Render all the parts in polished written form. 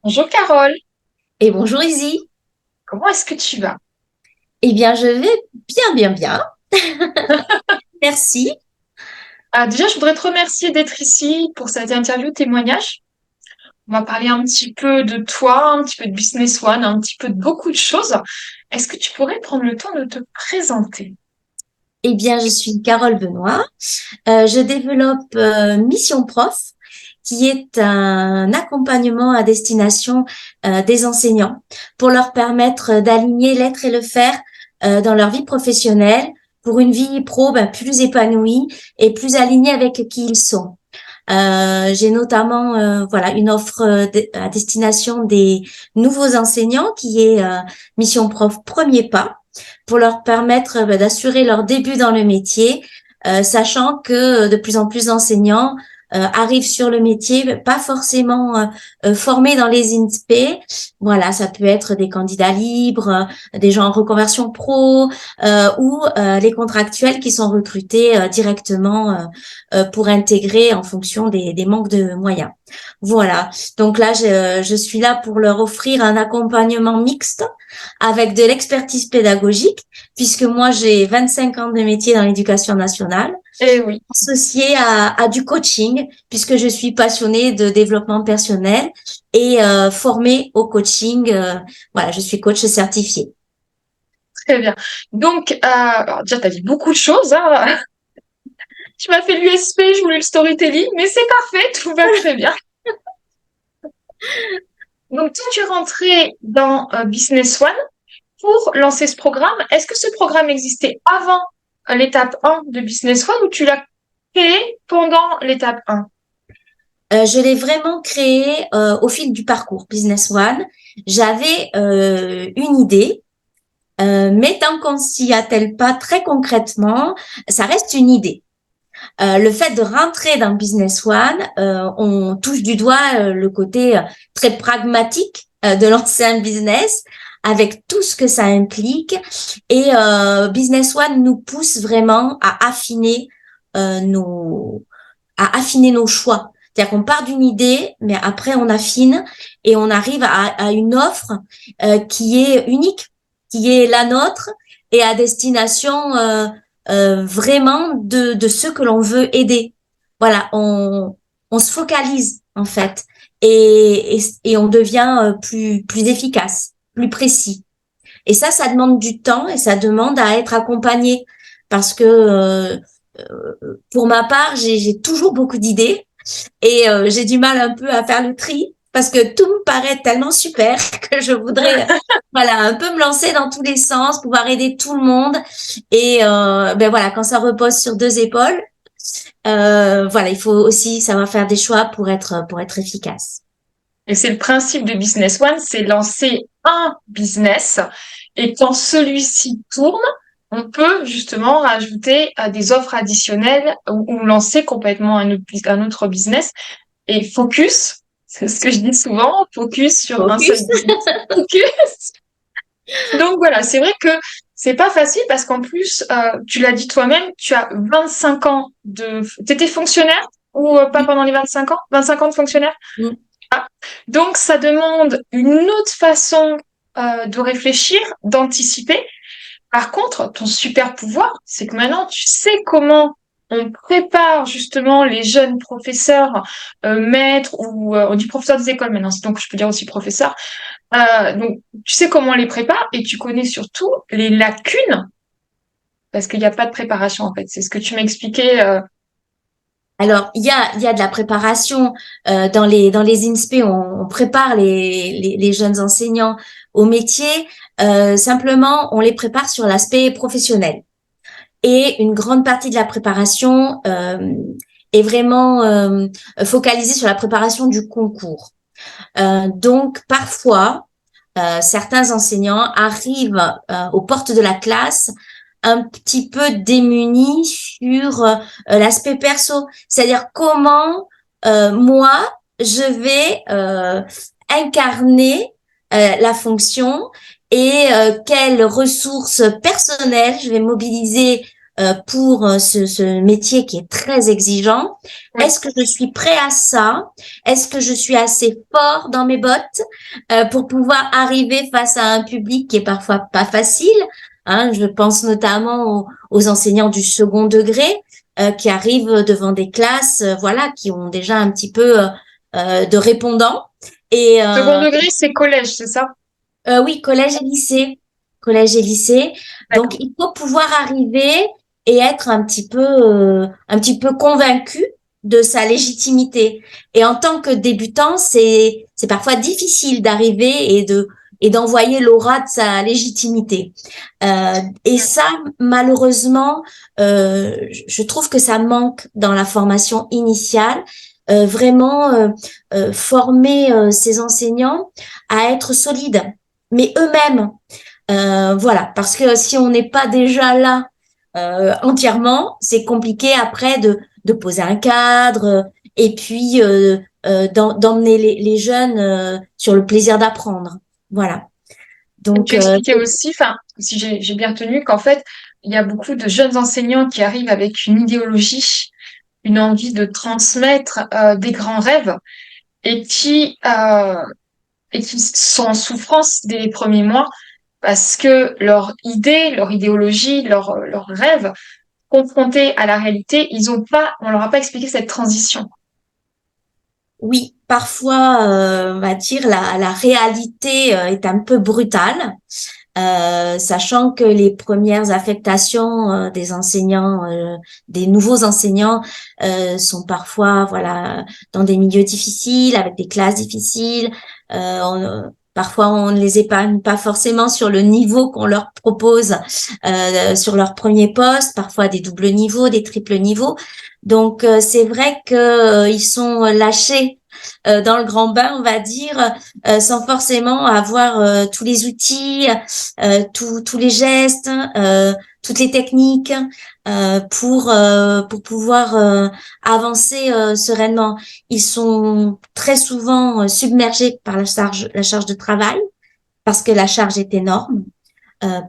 Bonjour Carole, Et bonjour Izzy. comment est-ce que tu vas? Eh bien, je vais bien, bien, bien. Merci. Déjà, je voudrais te remercier d'être ici pour cette interview témoignage. On va parler un petit peu de toi, un petit peu de Business One, un petit peu de beaucoup de choses. Est-ce que tu pourrais prendre le temps de te présenter? Eh bien, je suis Carole Benoît. Je développe Mission Prof, qui est un accompagnement à destination des enseignants pour leur permettre d'aligner l'être et le faire dans leur vie professionnelle pour une vie pro plus épanouie et plus alignée avec qui ils sont. J'ai notamment voilà une offre à destination des nouveaux enseignants qui est Mission Prof Premier Pas pour leur permettre d'assurer leur début dans le métier, sachant que de plus en plus d'enseignants arrivent sur le métier, pas forcément formés dans les INSPE. Voilà, ça peut être des candidats libres, des gens en reconversion pro ou les contractuels qui sont recrutés directement pour intégrer en fonction des manques de moyens. Voilà, donc là, je suis là pour leur offrir un accompagnement mixte avec de l'expertise pédagogique, puisque moi, j'ai 25 ans de métier dans l'éducation nationale, Eh oui, associé à du coaching, puisque je suis passionnée de développement personnel et formée au coaching. Voilà, je suis coach certifiée. très bien. Donc, alors déjà, tu as dit beaucoup de choses, hein. Tu m'as fait l'USP, je voulais le storytelling, mais c'est parfait, tout va très bien. Donc, toi, tu es rentrée dans Business One pour lancer ce programme. Est-ce que ce programme existait avant l'étape 1 de Business One ou tu l'as créé pendant l'étape 1? Je l'ai vraiment créé au fil du parcours Business One. J'avais une idée. Mais tant qu'on s'y attelle pas très concrètement, ça reste une idée. Le fait de rentrer dans Business One, on touche du doigt le côté très pragmatique de lancer un business avec tout ce que ça implique. Et Business One nous pousse vraiment euh, nos, à affiner nos choix. C'est-à-dire qu'on part d'une idée, mais après on affine et on arrive à une offre qui est unique, qui est la nôtre et à destination vraiment de ceux que l'on veut aider. Voilà, on se focalise en fait et on devient plus efficace, plus précis. Et ça demande du temps et ça demande à être accompagné parce que pour ma part, j'ai toujours beaucoup d'idées et j'ai du mal un peu à faire le tri parce que tout me paraît tellement super que je voudrais voilà un peu me lancer dans tous les sens, pouvoir aider tout le monde et ben voilà quand ça repose sur deux épaules, voilà il faut aussi savoir faire des choix pour être efficace. Et c'est le principe de Business One, c'est lancer un business et quand celui-ci tourne, on peut justement rajouter des offres additionnelles ou lancer complètement un autre business et focus, c'est ce que je dis souvent, focus sur un seul Focus. business. Focus. Donc voilà, c'est vrai que c'est pas facile parce qu'en plus, tu l'as dit toi-même, tu as 25 ans de... T'étais fonctionnaire ou pas pendant les 25 ans? 25 ans de fonctionnaire? Donc ça demande une autre façon de réfléchir, d'anticiper. Par contre, ton super pouvoir, c'est que maintenant, tu sais comment on prépare justement les jeunes professeurs, maîtres ou on dit professeurs des écoles maintenant, donc je peux dire aussi professeurs. Donc tu sais comment on les prépare et tu connais surtout les lacunes parce qu'il n'y a pas de préparation en fait. C'est ce que tu m'expliquais. Alors, il y a de la préparation dans les INSPE, on prépare les jeunes enseignants au métier. Simplement, on les prépare sur l'aspect professionnel. Et une grande partie de la préparation est vraiment focalisée sur la préparation du concours. Donc, parfois, certains enseignants arrivent aux portes de la classe un petit peu démunis sur l'aspect perso, c'est-à-dire comment moi je vais incarner la fonction et quelles ressources personnelles je vais mobiliser pour ce métier qui est très exigeant. Oui. Est-ce que je suis prêt à ça? Est-ce que je suis assez fort dans mes bottes pour pouvoir arriver face à un public qui est parfois pas facile? Hein, je pense notamment aux enseignants du second degré qui arrivent devant des classes, voilà, qui ont déjà un petit peu de répondants. Et Second degré, c'est collège, c'est ça? oui, collège et lycée, collège et lycée. Donc, D'accord. il faut pouvoir arriver et être un petit peu convaincu de sa légitimité. Et en tant que débutant, c'est parfois difficile d'arriver et d'envoyer l'aura de sa légitimité. Et ça, malheureusement, je trouve que ça manque dans la formation initiale. Vraiment former ces enseignants à être solides, mais eux-mêmes. Voilà, parce que si on n'est pas déjà là entièrement, c'est compliqué après de poser un cadre et puis d'emmener les jeunes sur le plaisir d'apprendre. Voilà. Et Donc, tu expliquais aussi, enfin, si j'ai bien retenu, qu'en fait, il y a beaucoup de jeunes enseignants qui arrivent avec une idéologie, une envie de transmettre des grands rêves et qui sont en souffrance dès les premiers mois parce que leur idée, leur idéologie, leur rêve, confrontés à la réalité, on leur a pas expliqué cette transition. oui, parfois, on va dire, la réalité est un peu brutale. Sachant que les premières affectations des enseignants, des nouveaux enseignants, sont parfois, voilà, dans des milieux difficiles, avec des classes difficiles. Parfois, on ne les épargne pas forcément sur le niveau qu'on leur propose sur leur premier poste, parfois des doubles niveaux, des triples niveaux. Donc, c'est vrai que ils sont lâchés dans le grand bain, on va dire, sans forcément avoir tous les outils, tous les gestes, toutes les techniques pour pouvoir avancer sereinement. Ils sont très souvent submergés par la charge de travail parce que la charge est énorme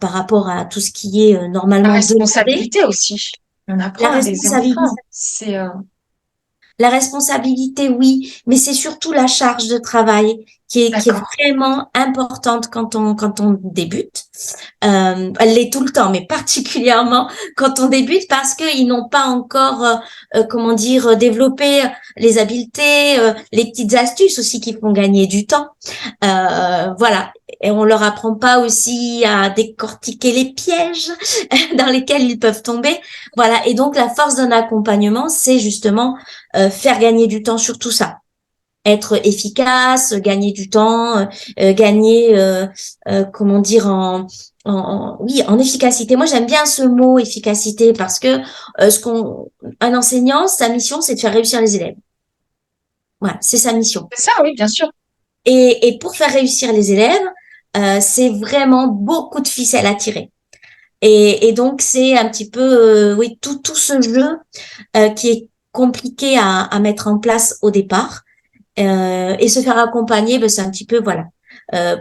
par rapport à tout ce qui est La normalement demandé. responsabilité aussi. On La apprend à des enfants. responsabilité La responsabilité, oui, mais c'est surtout la charge de travail qui est D'accord. vraiment importante quand on débute. Elle l'est tout le temps, mais particulièrement quand on débute parce qu'ils n'ont pas encore, comment dire, développé les habiletés, les petites astuces aussi qui font gagner du temps. Voilà. Et on leur apprend pas aussi à décortiquer les pièges dans lesquels ils peuvent tomber. Voilà. Et donc, la force d'un accompagnement, c'est justement faire gagner du temps sur tout ça. Être efficace, gagner du temps, gagner, comment dire, oui, en efficacité. Moi, j'aime bien ce mot efficacité parce que un enseignant, sa mission, c'est de faire réussir les élèves. Voilà, c'est sa mission. C'est ça, oui, bien sûr. Et pour faire réussir les élèves, c'est vraiment beaucoup de ficelles à tirer. Et donc, c'est un petit peu, oui, tout ce jeu qui est compliqué à mettre en place au départ. Et se faire accompagner, ben, c'est un petit peu, voilà,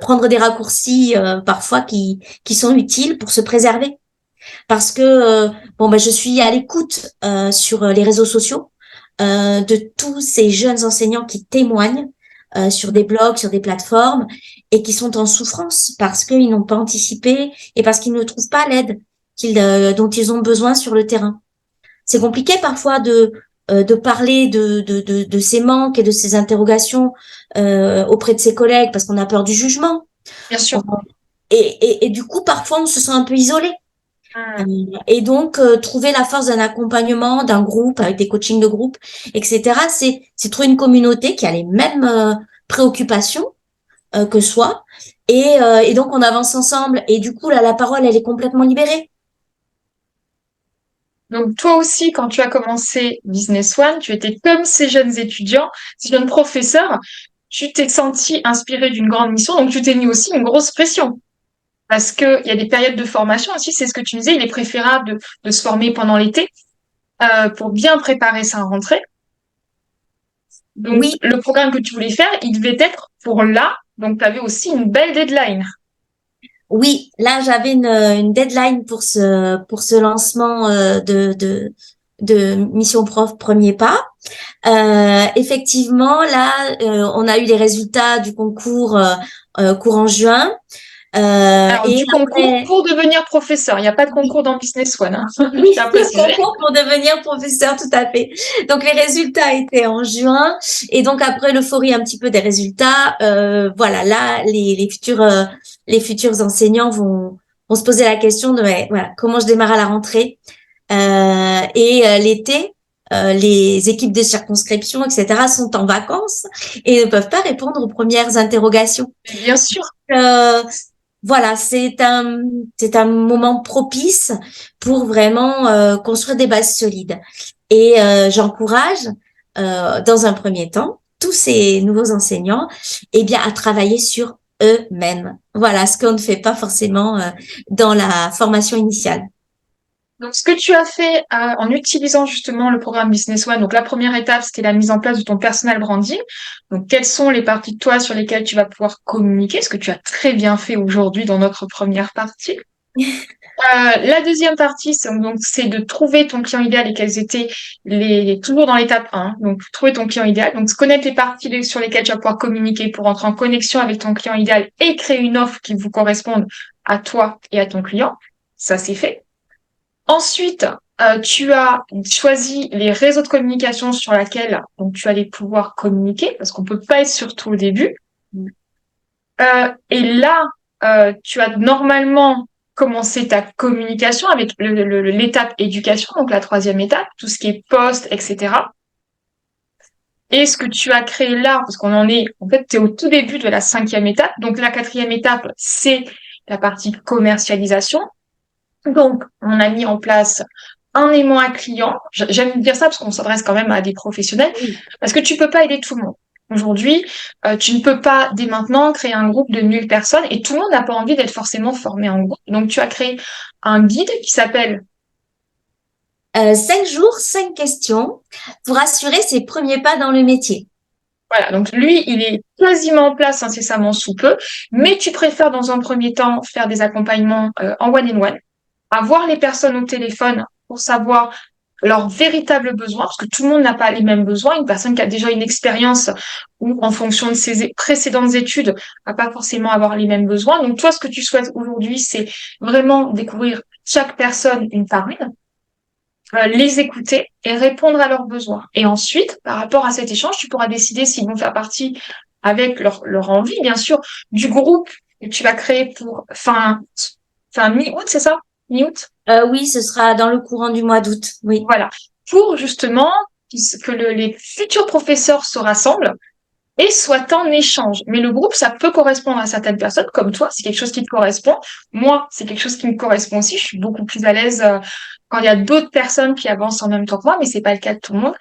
prendre des raccourcis parfois qui sont utiles pour se préserver. Parce que, bon, ben, je suis à l'écoute sur les réseaux sociaux de tous ces jeunes enseignants qui témoignent sur des blogs, sur des plateformes, et qui sont en souffrance parce qu'ils n'ont pas anticipé et parce qu'ils ne trouvent pas l'aide dont ils ont besoin sur le terrain. C'est compliqué parfois de parler de ces manques et de ces interrogations auprès de ses collègues parce qu'on a peur du jugement. Bien sûr. Et du coup, parfois, on se sent un peu isolé. Euh, et donc, trouver la force d'un accompagnement, d'un groupe, avec des coachings de groupe, etc., c'est trouver une communauté qui a les mêmes préoccupations que soi. Et donc, on avance ensemble. Et du coup, là, la parole, elle est complètement libérée. Donc, toi aussi, quand tu as commencé Business One, tu étais comme ces jeunes étudiants, ces jeunes professeurs, tu t'es senti inspiré d'une grande mission, donc tu t'es mis aussi une grosse pression. Parce que il y a des périodes de formation aussi, c'est ce que tu disais, il est préférable de se former pendant l'été pour bien préparer sa rentrée. Donc, Oui, le programme que tu voulais faire, il devait être pour là. Donc, tu avais aussi une belle deadline. Oui, là j'avais une deadline pour ce lancement de Mission Prof Premier Pas. Effectivement, là, on a eu les résultats du concours courant juin. Alors, Et du concours après, pour devenir professeur. Il n'y a pas de oui, concours dans Business One, hein. Je oui, tiens à le préciser. concours pour devenir professeur, tout à fait. Donc les résultats étaient en juin, et donc après l'euphorie un petit peu des résultats, voilà, là les futurs enseignants vont se poser la question de ouais, voilà, comment je démarre à la rentrée. L'été, les équipes de circonscription, etc., sont en vacances et ne peuvent pas répondre aux premières interrogations. Mais bien sûr. Euh, voilà, c'est un moment propice pour vraiment construire des bases solides. Et j'encourage, dans un premier temps, tous ces nouveaux enseignants, eh bien, à travailler sur eux-mêmes. Voilà, ce qu'on ne fait pas forcément dans la formation initiale. Donc, ce que tu as fait en utilisant justement le programme Business One, donc la première étape, c'était la mise en place de ton personal branding. Donc, quelles sont les parties de toi sur lesquelles tu vas pouvoir communiquer, ce que tu as très bien fait aujourd'hui dans notre première partie. La deuxième partie, c'est de trouver ton client idéal et quels étaient toujours dans l'étape 1. Donc, trouver ton client idéal. Donc, connaître les parties sur lesquelles tu vas pouvoir communiquer pour entrer en connexion avec ton client idéal et créer une offre qui vous corresponde à toi et à ton client. Ça, c'est fait. Ensuite, tu as choisi les réseaux de communication sur lesquels donc, tu allais pouvoir communiquer parce qu'on peut pas être sur tout au début. Et là, tu as normalement commencé ta communication avec l'étape éducation, donc la troisième étape, tout ce qui est post, etc. Et ce que tu as créé là, parce qu'on en fait, tu es au tout début de la cinquième étape. Donc la quatrième étape, c'est la partie commercialisation. Donc, on a mis en place un aimant à client. J'aime dire ça parce qu'on s'adresse quand même à des professionnels, Oui. parce que tu peux pas aider tout le monde. Aujourd'hui, tu ne peux pas dès maintenant créer un groupe de 1000 personnes et tout le monde n'a pas envie d'être forcément formé en groupe. Donc, tu as créé un guide qui s'appelle, 5 jours, 5 questions pour assurer ses premiers pas dans le métier. voilà, donc lui, il est quasiment en place incessamment sous peu, mais tu préfères dans un premier temps faire des accompagnements en one-on-one, avoir les personnes au téléphone pour savoir leurs véritables besoins, parce que tout le monde n'a pas les mêmes besoins. Une personne qui a déjà une expérience ou en fonction de ses précédentes études va pas forcément avoir les mêmes besoins. Donc toi, ce que tu souhaites aujourd'hui, c'est vraiment découvrir chaque personne une par une, les écouter et répondre à leurs besoins. Et ensuite, par rapport à cet échange, tu pourras décider s'ils vont faire partie avec leur envie, bien sûr, du groupe que tu vas créer pour fin mi-août, c'est ça? Mi-août? Oui, ce sera dans le courant du mois d'août. Oui. Voilà. Pour justement que les futurs professeurs se rassemblent et soient en échange. Mais le groupe, ça peut correspondre à certaines personnes, comme toi, c'est quelque chose qui te correspond. Moi, c'est quelque chose qui me correspond aussi. Je suis beaucoup plus à l'aise quand il y a d'autres personnes qui avancent en même temps que moi, mais c'est pas le cas de tout le monde.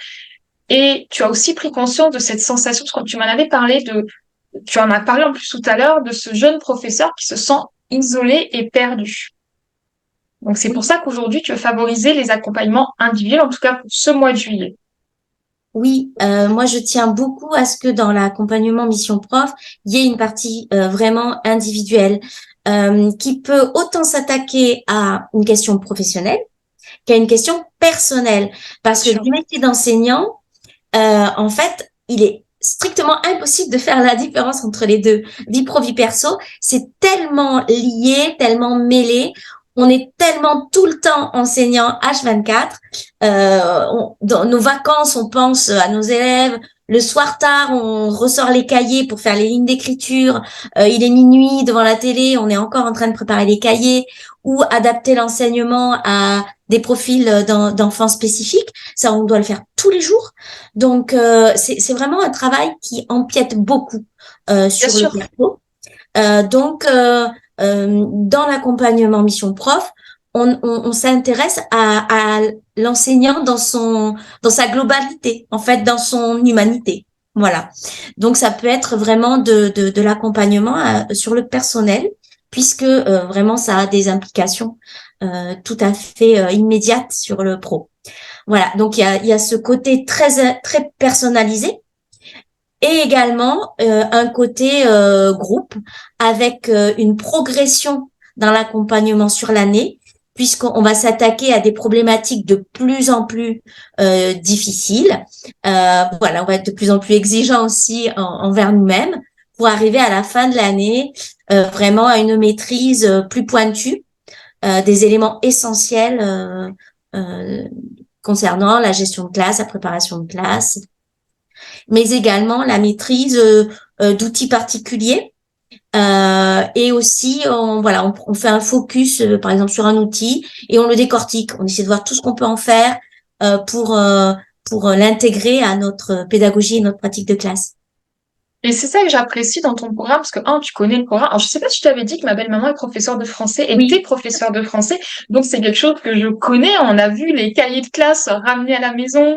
Et tu as aussi pris conscience de cette sensation, parce que tu m'en avais parlé tu en as parlé en plus tout à l'heure, de ce jeune professeur qui se sent isolé et perdu. Donc c'est pour Oui. ça qu'aujourd'hui, tu veux favoriser les accompagnements individuels, en tout cas pour ce mois de juillet. Oui, moi je tiens beaucoup à ce que dans l'accompagnement mission prof, il y ait une partie vraiment individuelle qui peut autant s'attaquer à une question professionnelle qu'à une question personnelle. Parce que Sûr. du métier d'enseignant, en fait, il est strictement impossible de faire la différence entre les deux. Vie pro, vie perso, c'est tellement lié, tellement mêlé. On est tellement tout le temps enseignant H24. Dans nos vacances, on pense à nos élèves. Le soir tard, on ressort les cahiers pour faire les lignes d'écriture. Il est minuit devant la télé, on est encore en train de préparer les cahiers ou adapter l'enseignement à des profils d'enfants spécifiques. Ça, on doit le faire tous les jours. Donc, c'est vraiment un travail qui empiète beaucoup Bien sur le sûr. perso. Donc, dans l'accompagnement mission prof, on s'intéresse à l'enseignant dans sa globalité, en fait, dans son humanité. Voilà. Donc, ça peut être vraiment de l'accompagnement sur le personnel, puisque vraiment, ça a des implications tout à fait immédiates sur le pro. Voilà. Donc, il y a ce côté très personnalisé et également un côté groupe avec une progression dans l'accompagnement sur l'année, puisqu'on va s'attaquer à des problématiques de plus en plus difficiles. Voilà, on va être de plus en plus exigeant aussi envers nous-mêmes pour arriver à la fin de l'année vraiment à une maîtrise plus pointue des éléments essentiels concernant la gestion de classe, la préparation de classe, mais également la maîtrise d'outils particuliers. Et aussi, on fait un focus, par exemple, sur un outil et on le décortique. On essaie de voir tout ce qu'on peut en faire pour l'intégrer à notre pédagogie et notre pratique de classe. Et c'est ça que j'apprécie dans ton programme, parce que, tu connais le programme. Alors, je sais pas si je t'avais dit que ma belle-maman est professeure de français, était Oui. professeure de français. Donc, c'est quelque chose que je connais. On a vu les cahiers de classe ramenés à la maison,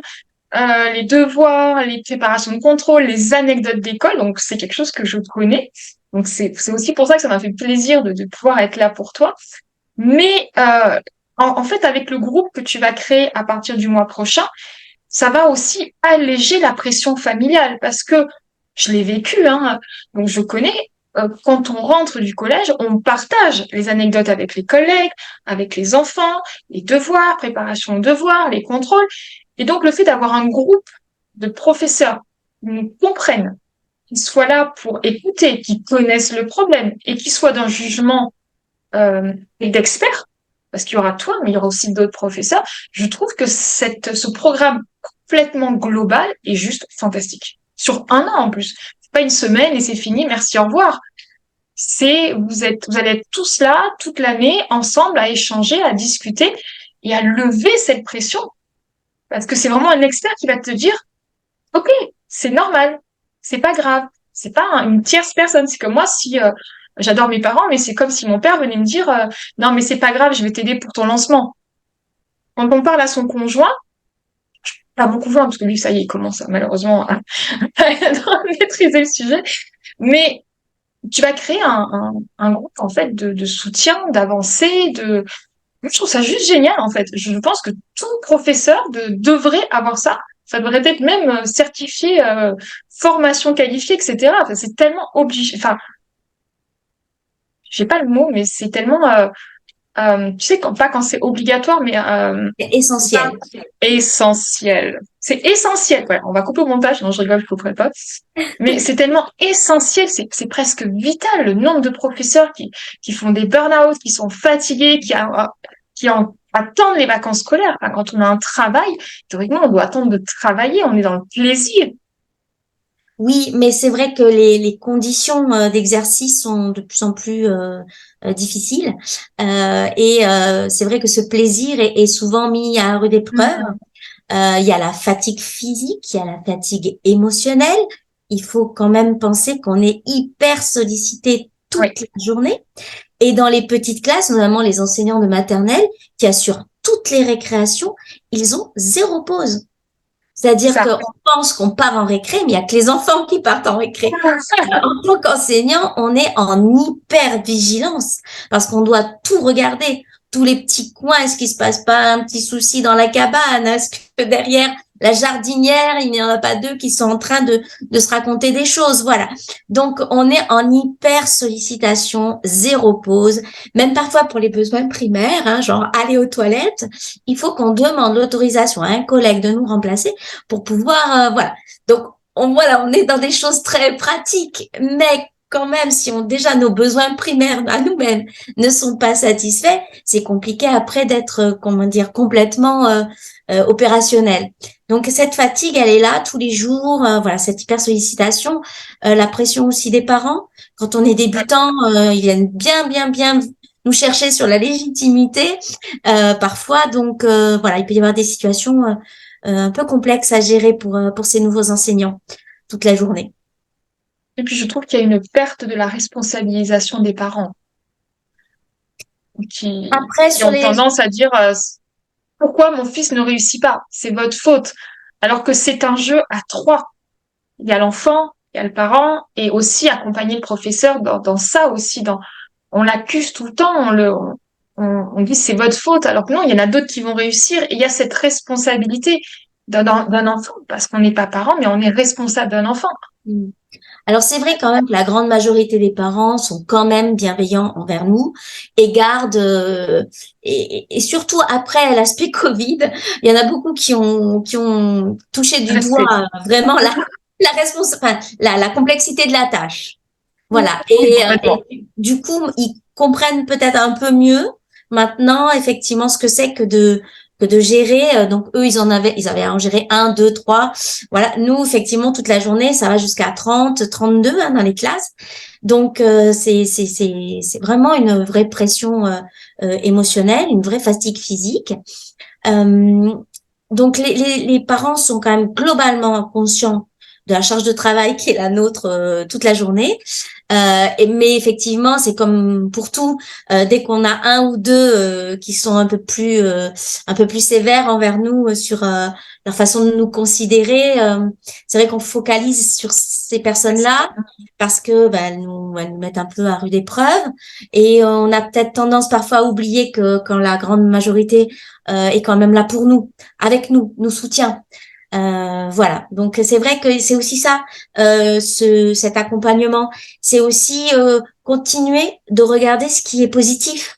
les devoirs, les préparations de contrôle, les anecdotes d'école. Donc, c'est quelque chose que je connais. Donc, c'est aussi pour ça que ça m'a fait plaisir de pouvoir être là pour toi. Mais, en fait, avec le groupe que tu vas créer à partir du mois prochain, ça va aussi alléger la pression familiale, parce que je l'ai vécu, hein, donc je connais. Quand on rentre du collège, on partage les anecdotes avec les collègues, avec les enfants, les devoirs, préparation de devoirs, les contrôles. Et donc le fait d'avoir un groupe de professeurs qui nous comprennent, qui soient là pour écouter, qui connaissent le problème et qui soient d'un jugement et d'experts, parce qu'il y aura toi, mais il y aura aussi d'autres professeurs. Je trouve que ce programme complètement global est juste fantastique. Sur un an en plus. C'est pas une semaine et c'est fini, merci, au revoir. Vous allez être tous là, toute l'année, ensemble, à échanger, à discuter et à lever cette pression. Parce que c'est vraiment un expert qui va te dire, OK, c'est normal, c'est pas grave, c'est pas une tierce personne. C'est comme moi, si j'adore mes parents, mais c'est comme si mon père venait me dire, non, mais c'est pas grave, je vais t'aider pour ton lancement. Quand on parle à son conjoint, pas mon conjoint, parce que lui, ça y est, il commence malheureusement à maîtriser le sujet, mais tu vas créer un groupe en fait de soutien, d'avancée, de. Moi, je trouve ça juste génial en fait. Je pense que tout professeur devrait avoir ça. Ça devrait être même certifié, formation qualifiée, etc. Enfin, c'est tellement obligé. Enfin, j'ai pas le mot, mais c'est tellement. Tu sais, pas quand c'est obligatoire, mais C'est essentiel. essentiel. C'est essentiel. Ouais, on va couper au montage. Non, je rigole, je couperai pas. Mais c'est tellement essentiel, c'est presque vital. Le nombre de professeurs qui font des burn-out, qui sont fatigués, attendent les vacances scolaires. Enfin, quand on a un travail, théoriquement, on doit attendre de travailler. On est dans le plaisir. Oui, mais c'est vrai que les conditions d'exercice sont de plus en plus difficiles. C'est vrai que ce plaisir est souvent mis à rude épreuve. Mhm. Il y a la fatigue physique, il y a la fatigue émotionnelle. Il faut quand même penser qu'on est hyper sollicité Oui, toute la journée. Et dans les petites classes, notamment les enseignants de maternelle, qui assurent toutes les récréations, ils ont 0 pause. c'est C'est-à-dire ça. qu'on pense qu'on part en récré, mais il y a que les enfants qui partent en récré. En tant qu'enseignant, on est en hyper vigilance parce qu'on doit tout regarder, tous les petits coins. Est-ce qu'il se passe pas un petit souci dans la cabane? Est-ce que derrière la jardinière, il n'y en a pas deux qui sont en train de se raconter des choses? Voilà. Donc, on est en hyper sollicitation, 0 pause. Même parfois pour les besoins primaires, hein, genre aller aux toilettes, il faut qu'on demande l'autorisation à un collègue de nous remplacer pour pouvoir, voilà. Donc, on est dans des choses très pratiques, mais quand même, si déjà nos besoins primaires à nous-mêmes ne sont pas satisfaits, c'est compliqué après d'être, comment dire, complètement opérationnel. Donc cette fatigue, elle est là tous les jours, voilà, cette hyper sollicitation, la pression aussi des parents. Quand on est débutant, ils viennent bien nous chercher sur la légitimité parfois. Donc voilà, il peut y avoir des situations un peu complexes à gérer pour ces nouveaux enseignants toute la journée. Et puis, je trouve qu'il y a une perte de la responsabilisation des parents Après, qui sur ont les tendance à dire, pourquoi mon fils ne réussit pas? C'est votre faute. Alors que c'est un jeu à trois. Il y a l'enfant, il y a le parent, et aussi accompagner le professeur dans ça aussi. On l'accuse tout le temps, on dit c'est votre faute, alors que non, il y en a d'autres qui vont réussir. Et il y a cette responsabilité d'un enfant, parce qu'on n'est pas parent, mais on est responsable d'un enfant. Alors c'est vrai quand même que la grande majorité des parents sont quand même bienveillants envers nous et gardent et surtout après l'aspect Covid, il y en a beaucoup qui ont touché du doigt Respect. vraiment la complexité de la tâche. Oui, Voilà. complètement. Et du coup, ils comprennent peut-être un peu mieux maintenant, effectivement, ce que c'est que de gérer. Donc, eux, ils avaient à en gérer un, deux, trois. Voilà. Nous, effectivement, toute la journée, ça va jusqu'à 30, 32, hein, dans les classes. Donc, c'est vraiment une vraie pression émotionnelle, une vraie fatigue physique. Euh, donc, les parents sont quand même globalement conscients de la charge de travail qui est la nôtre toute la journée. Mais effectivement, c'est comme pour tout, dès qu'on a un ou deux qui sont un peu plus sévères envers nous sur leur façon de nous considérer, c'est vrai qu'on focalise sur ces personnes-là parce que elles nous mettent un peu à rude épreuve et on a peut-être tendance parfois à oublier que quand la grande majorité est quand même là pour nous, avec nous, nous soutient. Voilà. Donc c'est vrai que c'est aussi ça, cet accompagnement. C'est aussi continuer de regarder ce qui est positif.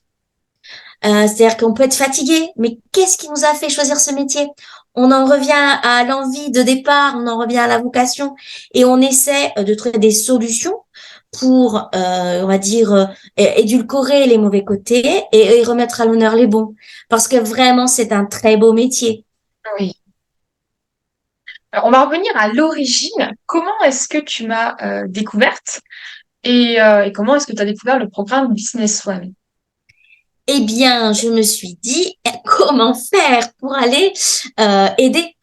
C'est-à-dire qu'on peut être fatigué, mais qu'est-ce qui nous a fait choisir ce métier? On en revient à l'envie de départ, on en revient à la vocation, et on essaie de trouver des solutions pour, on va dire, édulcorer les mauvais côtés et remettre à l'honneur les bons. Parce que vraiment, c'est un très beau métier. Oui. Alors, on va revenir à l'origine. Comment est-ce que tu m'as découverte et comment est-ce que tu as découvert le programme Business One? Eh bien, je me suis dit, comment faire pour aller aider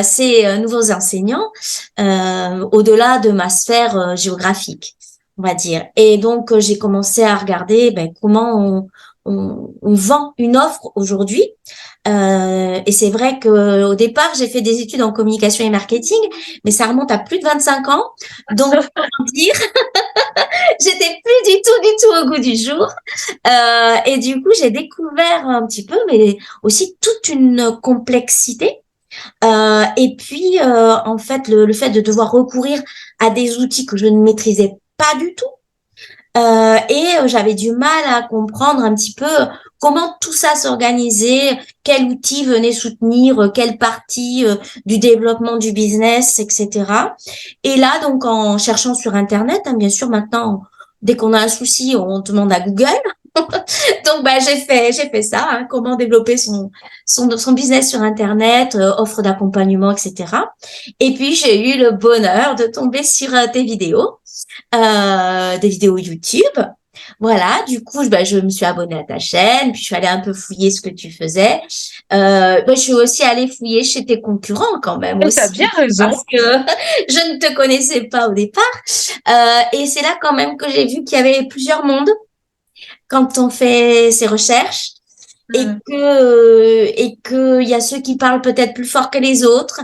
ces nouveaux enseignants au-delà de ma sphère géographique, on va dire. Et donc, j'ai commencé à regarder comment on vend une offre aujourd'hui. Et c'est vrai que au départ, j'ai fait des études en communication et marketing, mais ça remonte à plus de 25 ans. Donc, comment dire, j'étais plus du tout au goût du jour. Et du coup, j'ai découvert un petit peu, mais aussi toute une complexité. Et puis, en fait, le fait de devoir recourir à des outils que je ne maîtrisais pas du tout. Et j'avais du mal à comprendre un petit peu comment tout ça s'organisait, quel outil venait soutenir quelle partie du développement du business, etc. Et là, donc, en cherchant sur Internet, hein, bien sûr, maintenant, dès qu'on a un souci, on demande à Google. Donc, j'ai fait ça, hein, comment développer son business sur Internet, offre d'accompagnement, etc. Et puis, j'ai eu le bonheur de tomber sur tes vidéos, des vidéos YouTube. Voilà, du coup, je me suis abonnée à ta chaîne, puis je suis allée un peu fouiller ce que tu faisais. Je suis aussi allée fouiller chez tes concurrents quand même Et t'as bien aussi, raison. parce que je ne te connaissais pas au départ. Et c'est là quand même que j'ai vu qu'il y avait plusieurs mondes quand on fait ses recherches et Mm. que il y a ceux qui parlent peut-être plus fort que les autres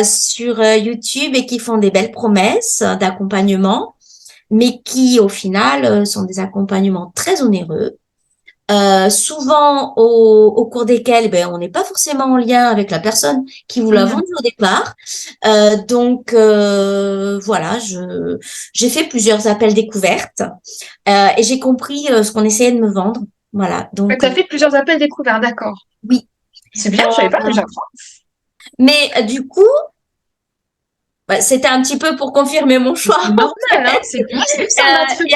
sur YouTube et qui font des belles promesses d'accompagnement, mais qui au final sont des accompagnements très onéreux. Souvent au cours desquels on n'est pas forcément en lien avec la personne qui vous l'a Mm. vendu au départ. Donc voilà, j'ai fait plusieurs appels découvertes et j'ai compris ce qu'on essayait de me vendre. Voilà, Ouais, donc t'as fait plusieurs appels découverts, d'accord. oui. C'est bien, je savais pas Euh, déjà. mais du coup, c'était un petit peu pour confirmer mon choix C'est en normal, hein. fait. C'est moi, c'est ça m'a truc.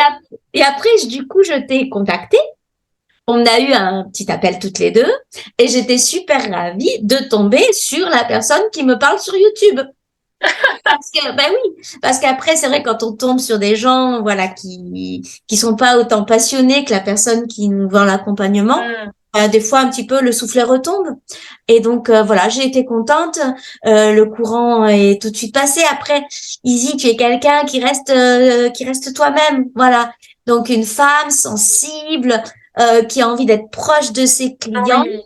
Et après, du coup, je t'ai contacté. On a eu un petit appel toutes les deux et j'étais super ravie de tomber sur la personne qui me parle sur YouTube. Parce que, oui, parce qu'après, c'est vrai, quand on tombe sur des gens, voilà, qui sont pas autant passionnés que la personne qui nous vend l'accompagnement, Mm. des fois, un petit peu, le soufflet retombe. Et donc, voilà, j'ai été contente. Le courant est tout de suite passé. Après, Izzy, tu es quelqu'un qui reste toi-même. Voilà. Donc, une femme sensible, qui a envie d'être proche de ses clients Oui.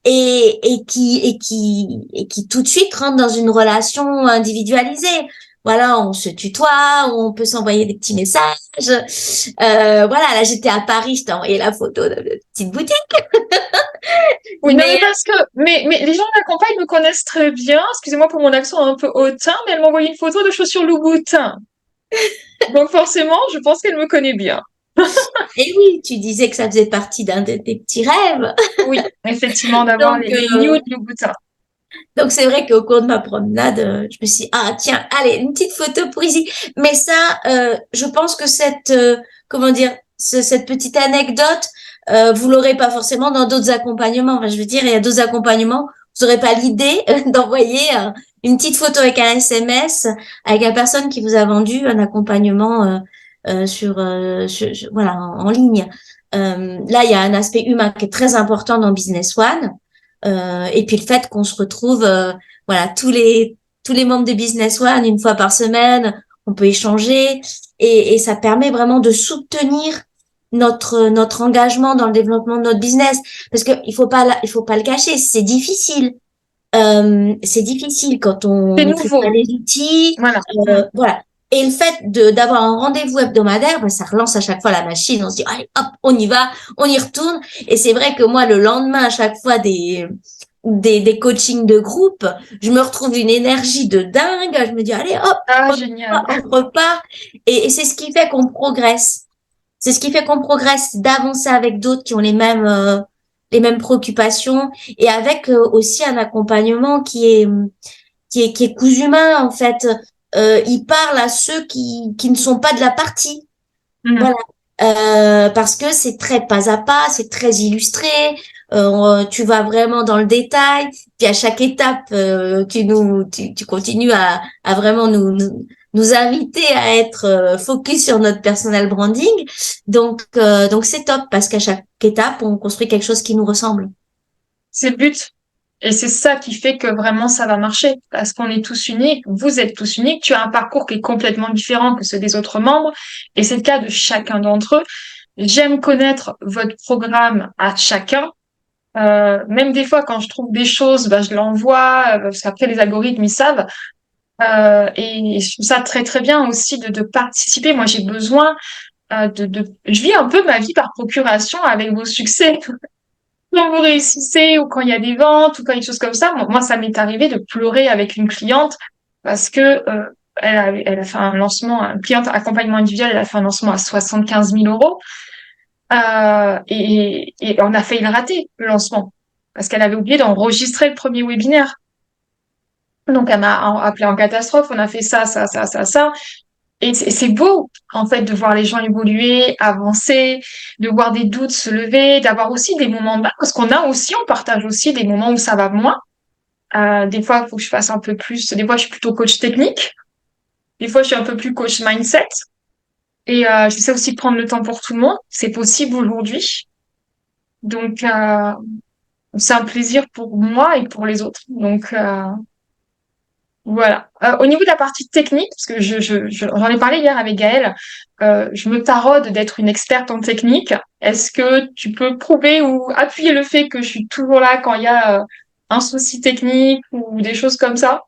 et qui tout de suite rentre dans une relation individualisée. Voilà, on se tutoie, on peut s'envoyer des petits messages. Voilà, là j'étais à Paris, je t'ai envoyé la photo de la petite boutique. Oui, non, mais Mais parce que, mais les gens de la campagne me connaissent très bien. Excusez-moi pour mon accent un peu hautain, mais elle m'a envoyé une photo de chaussures Louboutin. Donc forcément, je pense qu'elle me connaît bien. Et oui, tu disais que ça faisait partie d'un de tes petits rêves. Oui, effectivement, d'avoir Donc, les nudes Louboutin. donc c'est vrai qu'au cours de ma promenade, je me suis dit, ah tiens, allez, une petite photo pour ici. Mais ça, je pense que comment dire, cette petite anecdote, vous l'aurez pas forcément dans d'autres accompagnements. Enfin, je veux dire, il y a d'autres accompagnements, vous n'aurez pas l'idée d'envoyer une petite photo avec un SMS avec la personne qui vous a vendu un accompagnement voilà, en ligne. Là, il y a un aspect humain qui est très important dans Business One. Et puis le fait qu'on se retrouve, voilà, tous les membres de Business One une fois par semaine, on peut échanger et ça permet vraiment de soutenir notre engagement dans le développement de notre business parce que il faut pas le cacher, c'est difficile quand on C'est maîtrise pas nouveau. les outils, Voilà. Mm. voilà. Et le fait d'avoir un rendez-vous hebdomadaire, ben, ça relance à chaque fois la machine. On se dit, allez, hop, on y va, on y retourne. Et c'est vrai que moi, le lendemain, à chaque fois des coachings de groupe, je me retrouve une énergie de dingue. Je me dis, allez, hop, Ah, on y génial. va, on repart. Et c'est ce qui fait qu'on progresse. C'est ce qui fait qu'on progresse, d'avancer avec d'autres qui ont les mêmes préoccupations et avec aussi un accompagnement qui est cousu main en fait. Il parle à ceux qui ne sont pas de la partie. Mm. Voilà. Parce que c'est très pas à pas, c'est très illustré. Tu vas vraiment dans le détail. Puis à chaque étape, tu continues à vraiment nous inviter à être focus sur notre personal branding. Donc c'est top parce qu'à chaque étape, on construit quelque chose qui nous ressemble. C'est le but. Et c'est ça qui fait que vraiment ça va marcher. Parce qu'on est tous uniques. Vous êtes tous uniques. Tu as un parcours qui est complètement différent que ceux des autres membres. Et c'est le cas de chacun d'entre eux. J'aime connaître votre programme à chacun. Même des fois, quand je trouve des choses, bah, je l'envoie, parce qu'après les algorithmes, ils savent. Et je trouve ça très très bien aussi de participer. Moi, j'ai besoin je vis un peu ma vie par procuration avec vos succès. Quand vous réussissez ou quand il y a des ventes ou quand il y a des choses comme ça, moi, ça m'est arrivé de pleurer avec une cliente parce que elle a fait un lancement, une cliente accompagnement individuel, elle a fait un lancement à 75 000 euros. Et on a failli le rater, le lancement, parce qu'elle avait oublié d'enregistrer le premier webinaire. Donc, elle m'a appelé en catastrophe. On a fait ça, ça, ça, ça, ça. Et c'est beau, en fait, de voir les gens évoluer, avancer, de voir des doutes se lever, d'avoir aussi des moments de bas, parce qu'on a aussi, on partage aussi des moments où ça va moins. Des fois, il faut que je fasse un peu plus. Des fois, je suis plutôt coach technique. Des fois, je suis un peu plus coach mindset. Et j'essaie aussi de prendre le temps pour tout le monde. C'est possible aujourd'hui. Donc, c'est un plaisir pour moi et pour les autres. Donc, voilà. Au niveau de la partie technique, parce que j'en ai parlé hier avec Gaëlle, je me taraude d'être une experte en technique. Est-ce que tu peux prouver ou appuyer le fait que je suis toujours là quand il y a un souci technique ou des choses comme ça?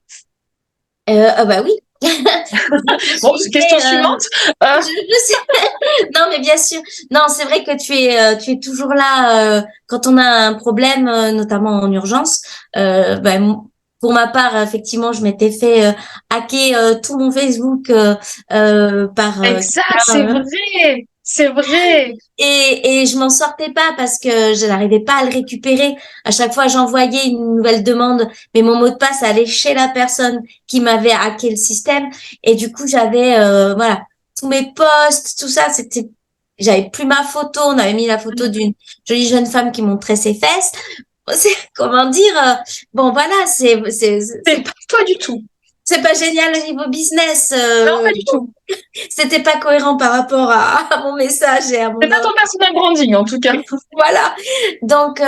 Ah bah oui. Bon, Tu question es, suivante. Euh, je sais. Non, mais bien sûr. Non, c'est vrai que tu es toujours là quand on a un problème, notamment en urgence. Pour ma part, effectivement, je m'étais fait hacker tout mon Facebook par exact, c'est quelqu'un, vrai. C'est vrai. et je m'en sortais pas parce que je n'arrivais pas à le récupérer. À chaque fois, j'envoyais une nouvelle demande, mais mon mot de passe allait chez la personne qui m'avait hacké le système. Et du coup, j'avais voilà tous mes posts, tout ça. J'avais plus ma photo. On avait mis la photo d'une jolie jeune femme qui montrait ses fesses. C'est comment dire. Bon, voilà, C'est pas toi du tout. c'est pas génial au niveau business. Non, pas du tout. C'était pas cohérent par rapport à mon message et à C'est mon pas ton personal branding, en tout cas. voilà. Donc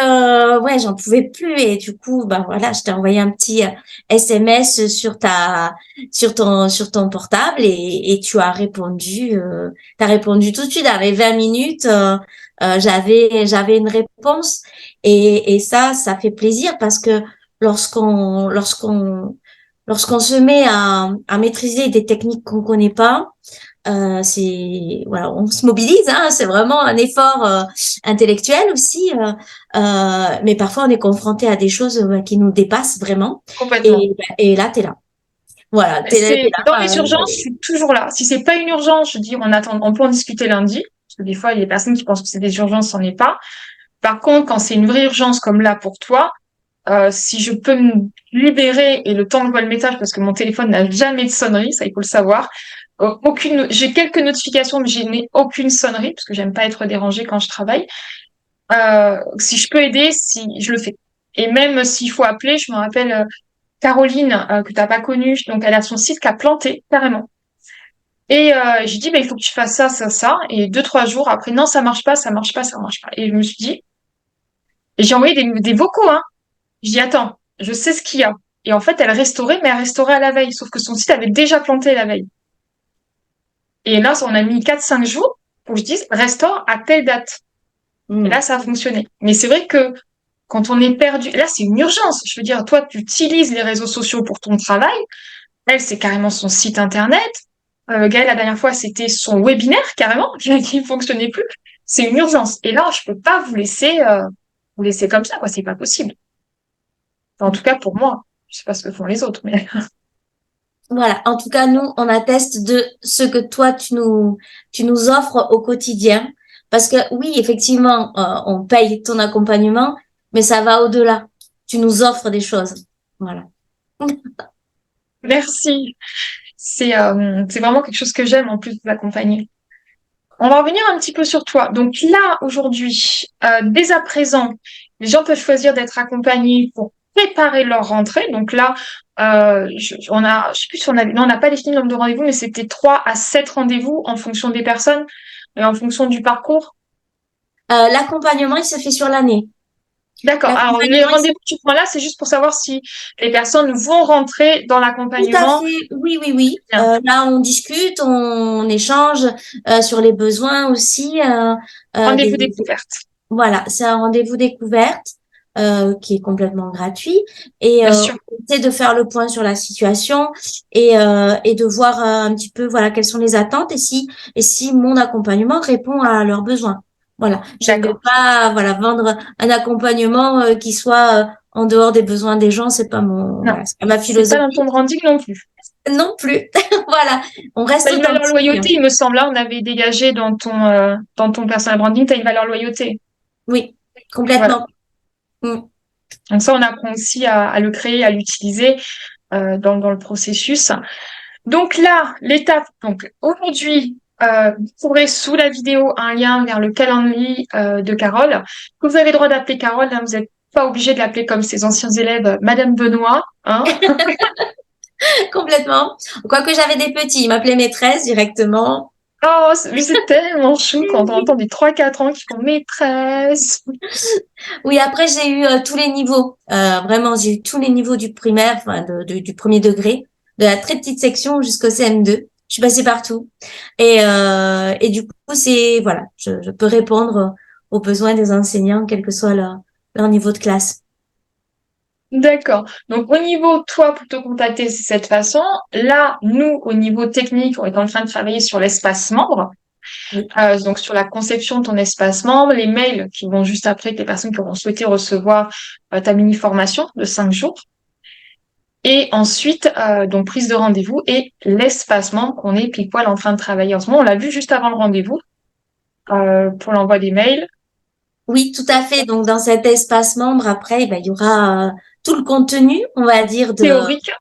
ouais, j'en pouvais plus et du coup, bah voilà, je t'ai envoyé un petit SMS sur ton portable et tu as répondu t'as répondu tout de suite dans les 20 minutes. J'avais une réponse et ça fait plaisir parce que lorsqu'on se met à maîtriser des techniques qu'on connaît pas, c'est voilà, on se mobilise, hein, c'est vraiment un effort intellectuel aussi, mais parfois on est confronté à des choses qui nous dépassent vraiment, Complètement. et là t'es là. Voilà, t'es C'est dans là. les urgences, je suis toujours là. Si c'est pas une urgence, je dis on attend, on peut en discuter lundi. Parce que des fois, il y a des personnes qui pensent que c'est des urgences, c'en est pas. Par contre, quand c'est une vraie urgence comme là pour toi, si je peux me libérer et le temps que je vois le message, parce que mon téléphone n'a jamais de sonnerie, ça il faut le savoir. J'ai quelques notifications, mais je n'ai aucune sonnerie parce que j'aime pas être dérangée quand je travaille. Si je peux aider, si je le fais. Et même s'il faut appeler, je me rappelle Caroline que t'as pas connue, donc elle a son site qui a planté carrément. Et j'ai dit, bah, il faut que tu fasses ça, ça, ça. Et 2, 3 jours après, non, ça marche pas, ça marche pas, ça marche pas. Et je me suis dit, et j'ai envoyé des vocaux, hein. Je dis, attends, je sais ce qu'il y a. Et en fait, elle restaurait, mais elle restaurait à la veille. Sauf que son site avait déjà planté la veille. Et là, on a mis 4, 5 jours pour que je dise, restaure à telle date. Et Hmm. là, ça a fonctionné. Mais c'est vrai que quand on est perdu, là, c'est une urgence. Je veux dire, toi, tu utilises les réseaux sociaux pour ton travail. Elle, c'est carrément son site internet. Gaëlle, la dernière fois, c'était son webinaire, carrément, qui ne fonctionnait plus. C'est une urgence. Et là, je peux pas vous laisser comme ça, quoi. C'est pas possible. Enfin, en tout cas, pour moi. Je sais pas ce que font les autres, mais Voilà. En tout cas, nous, on atteste de ce que toi, tu nous offres au quotidien. Parce que oui, effectivement, on paye ton accompagnement, mais ça va au-delà. Tu nous offres des choses. Voilà. merci. C'est vraiment quelque chose que j'aime, en plus de l'accompagner. On va revenir un petit peu sur toi. Donc là, aujourd'hui, dès à présent, les gens peuvent choisir d'être accompagnés pour préparer leur rentrée. Donc là, je sais plus si on avait, non, on n'a pas défini le nombre de rendez-vous, mais c'était 3 à 7 rendez-vous en fonction des personnes et en fonction du parcours. L'accompagnement, il se fait sur l'année. D'accord. Alors, les L'accompagnement, il se rendez-vous que tu prends là, c'est juste pour savoir si les personnes vont rentrer dans Tout à l'accompagnement. fait, oui, oui, oui. Bien. Là, on discute, on échange sur les besoins aussi. Rendez-vous découverte. Voilà, c'est un rendez-vous découverte qui est complètement gratuit et Bien sûr. on essaie de faire le point sur la situation et de voir un petit peu voilà quelles sont les attentes et si mon accompagnement répond à leurs besoins. Voilà, je ne vais D'accord. pas voilà vendre un accompagnement qui soit en dehors des besoins des gens, c'est pas mon Non. voilà, c'est pas ma C'est pas dans philosophie ton branding non plus. non plus. Voilà, on T'as reste une valeur authentique. loyauté, il me semble. Là, on avait dégagé dans ton personal branding, t'as une valeur loyauté. Oui, Voilà. complètement. Mm. Donc ça, on apprend aussi à le créer, à l'utiliser dans le processus. Donc là, l'étape, donc aujourd'hui, vous trouverez sous la vidéo un lien vers le calendrier de Carole, que vous avez le droit d'appeler Carole, hein, vous n'êtes pas obligé de l'appeler comme ses anciens élèves, Madame Benoît, hein. Complètement. Quoique j'avais des petits, ils m'appelaient maîtresse directement. Oh, c'est tellement chou Oui, quand on oui. entend des 3, 4 ans qui font maîtresse. Oui, après j'ai eu tous les niveaux. Vraiment, j'ai eu tous les niveaux du primaire, enfin du premier degré, de la très petite section jusqu'au CM2. Je suis passée partout. Et du coup, c'est voilà, je peux répondre aux besoins des enseignants, quel que soit leur niveau de classe. D'accord. Donc, au niveau, toi, pour te contacter, c'est cette façon. Là, nous, au niveau technique, on est en train de travailler sur l'espace membre. Oui. Donc, sur la conception de ton espace membre, les mails qui vont juste après, que les personnes qui auront souhaité recevoir ta mini-formation de 5 jours. Et ensuite, donc, prise de rendez-vous et l'espace membre qu'on est pile poil en train de travailler en ce moment. On l'a vu juste avant le rendez-vous pour l'envoi des mails. Oui, tout à fait. Donc, dans cet espace membre, après, eh ben, il y aura tout le contenu, on va dire, Théorique,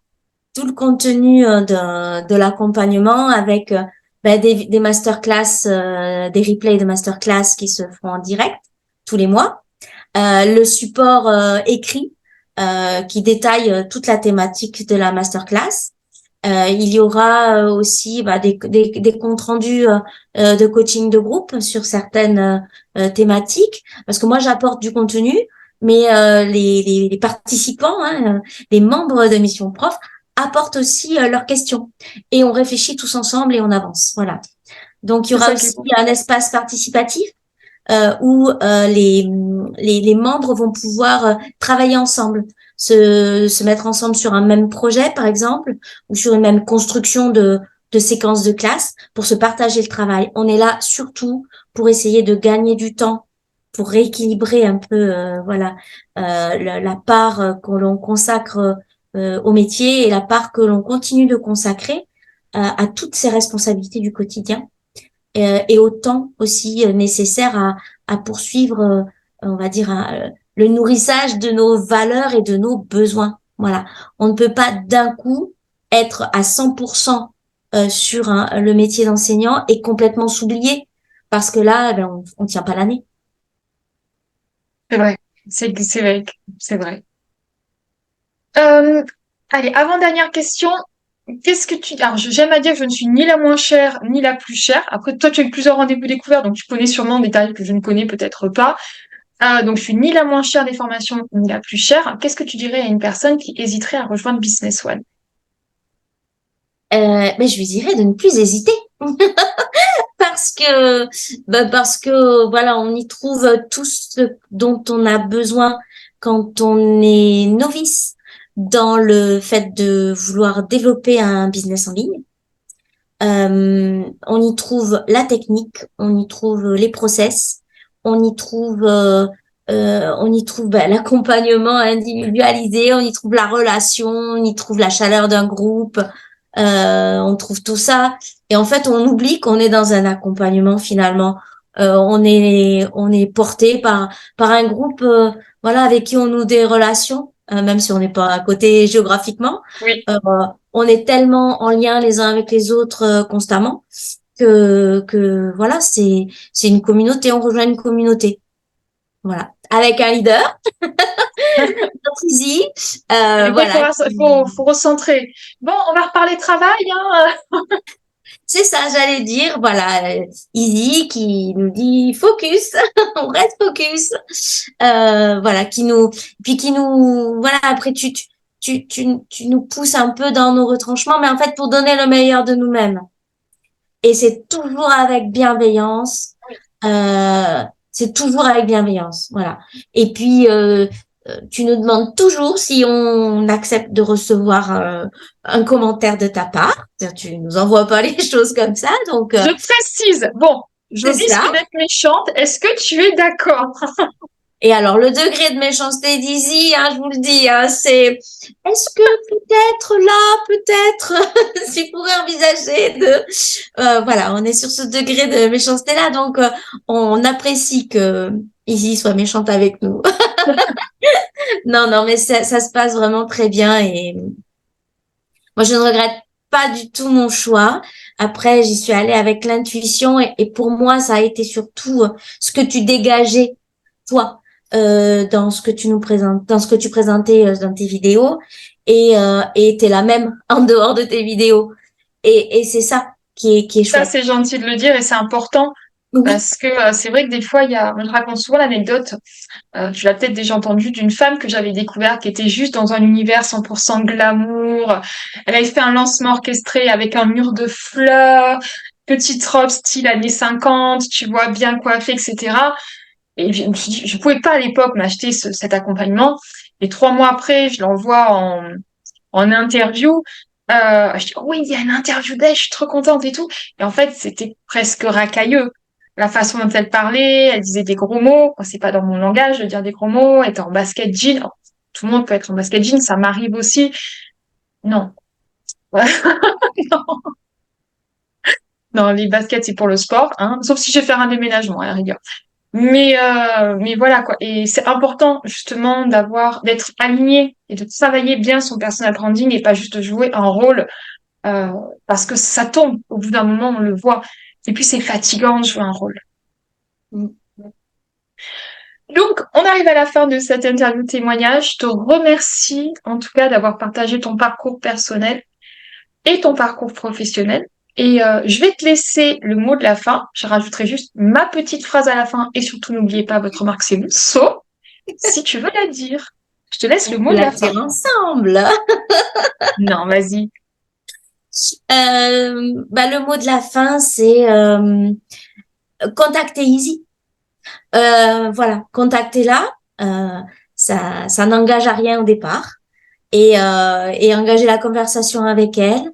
tout le contenu de l'accompagnement avec ben, des masterclass, des replays de masterclass qui se feront en direct tous les mois. Le support écrit qui détaille toute la thématique de la masterclass. Il y aura aussi bah, des comptes rendus de coaching de groupe sur certaines thématiques, parce que moi j'apporte du contenu, mais les participants, hein, les membres de Mission Prof apportent aussi leurs questions et on réfléchit tous ensemble et on avance. Voilà. Donc il y c'est aura ça qui est aussi beau. un espace participatif où les membres vont pouvoir travailler ensemble, se mettre ensemble sur un même projet, par exemple, ou sur une même construction de séquences de classe pour se partager le travail. On est là surtout pour essayer de gagner du temps, pour rééquilibrer un peu, voilà, la part que l'on consacre au métier et la part que l'on continue de consacrer à toutes ces responsabilités du quotidien et au temps aussi nécessaire à poursuivre, on va dire, le nourrissage de nos valeurs et de nos besoins. Voilà, on ne peut pas d'un coup être à 100% sur le métier d'enseignant et complètement s'oublier parce que là, ben, on tient pas l'année. C'est vrai. C'est vrai. C'est vrai. Euh, allez, avant-dernière question. Qu'est-ce que tu... Alors, j'aime à dire que je ne suis ni la moins chère, ni la plus chère. Après, toi, tu as eu plusieurs rendez-vous découverts, donc tu connais sûrement des tarifs que je ne connais peut-être pas. Donc, je suis ni la moins chère des formations, ni la plus chère. Qu'est-ce que tu dirais à une personne qui hésiterait à rejoindre Business One? Mais je lui dirais de ne plus hésiter parce que voilà, on y trouve tout ce dont on a besoin quand on est novice dans le fait de vouloir développer un business en ligne. On y trouve la technique, on y trouve les process, on y trouve l'accompagnement individualisé, on y trouve la relation, on y trouve la chaleur d'un groupe, on trouve tout ça. Et en fait, on oublie qu'on est dans un accompagnement finalement. On est porté par un groupe, voilà, avec qui on noue des relations, même si on n'est pas à côté géographiquement. Oui. Euh, on est tellement en lien les uns avec les autres constamment que voilà, c'est une communauté. On rejoint une communauté, voilà, avec un leader, notre Easy, Et du coup, voilà. faut recentrer. Bon, on va reparler travail, hein. C'est ça, j'allais dire, voilà, Easy qui nous dit focus, on reste focus, voilà, qui nous, voilà, après tu nous pousses un peu dans nos retranchements, mais en fait pour donner le meilleur de nous-mêmes. Et c'est toujours avec bienveillance. C'est toujours avec bienveillance, voilà. Et puis tu nous demandes toujours si on accepte de recevoir un commentaire de ta part. C'est-à-dire, tu nous envoies pas les choses comme ça, donc Je précise. Bon, je c'est ça. risque d'être méchante. Est-ce que tu es d'accord? Et alors le degré de méchanceté d'Izzy, hein, je vous le dis, hein, c'est est-ce que peut-être là, peut-être, tu pourrais envisager de, voilà, on est sur ce degré de méchanceté là, donc on apprécie que Izzy soit méchante avec nous. Non, non, mais ça se passe vraiment très bien et moi, je ne regrette pas du tout mon choix. Après, j'y suis allée avec l'intuition et pour moi, ça a été surtout ce que tu dégageais, toi, dans ce que tu nous présentes, dans ce que tu présentais dans tes vidéos et t'es la même en dehors de tes vidéos. Et c'est ça qui est Ça, chouette. c'est gentil de le dire et c'est important Oui. parce que c'est vrai que des fois, je raconte souvent l'anecdote, tu l'as peut-être déjà entendu, d'une femme que j'avais découverte qui était juste dans un univers 100% glamour. Elle avait fait un lancement orchestré avec un mur de fleurs, petite robe style années 50, tu vois, bien coiffée, etc. Et je me suis dit, je pouvais pas à l'époque m'acheter cet accompagnement. Et 3 mois après, je l'envoie en interview. Je dis, oh oui, il y a une interview d'elle, je suis trop contente et tout. Et en fait, c'était presque racailleux. La façon dont elle parlait, elle disait des gros mots. Moi, c'est pas dans mon langage de dire des gros mots. Elle était en basket jean. Alors, tout le monde peut être en basket jean, ça m'arrive aussi. Non. Non, non, les baskets, c'est pour le sport, hein. Sauf si je vais faire un déménagement, à la rigueur. Mais voilà, quoi. Et c'est important, justement, d'être aligné et de travailler bien son personal branding et pas juste jouer un rôle euh, parce que ça tombe. Au bout d'un moment, on le voit. Et puis, c'est fatigant de jouer un rôle. Donc, on arrive à la fin de cette interview témoignage. Je te remercie, en tout cas, d'avoir partagé ton parcours personnel et ton parcours professionnel. Et je vais te laisser le mot de la fin. Je rajouterai juste ma petite phrase à la fin. Et surtout, n'oubliez pas, votre marque, c'est vous. So, si tu veux la dire, je te laisse On le peut mot de la la fin. dire ensemble. Non, vas-y. Le mot de la fin, c'est contacter Easy. Voilà, contactez-la. Ça n'engage à rien au départ. Et engager la conversation avec elle.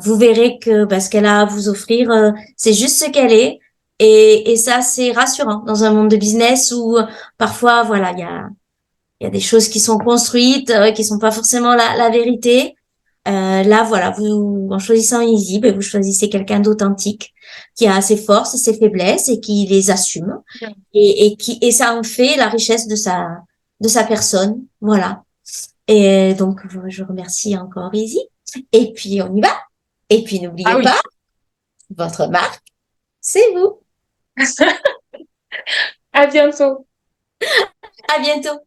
Vous verrez que ce qu'elle a à vous offrir, c'est juste ce qu'elle est. Et ça, c'est rassurant dans un monde de business où parfois, voilà, il y a des choses qui sont construites, qui sont pas forcément la vérité. Là, voilà, vous, en choisissant Easy, ben, vous choisissez quelqu'un d'authentique qui a ses forces, ses faiblesses et qui les assume et ça en fait la richesse de sa personne. Voilà. Et donc, je remercie encore Easy. Et puis, on y va. Et puis, Ah n'oubliez oui. pas, votre marque, c'est vous. À bientôt. À bientôt.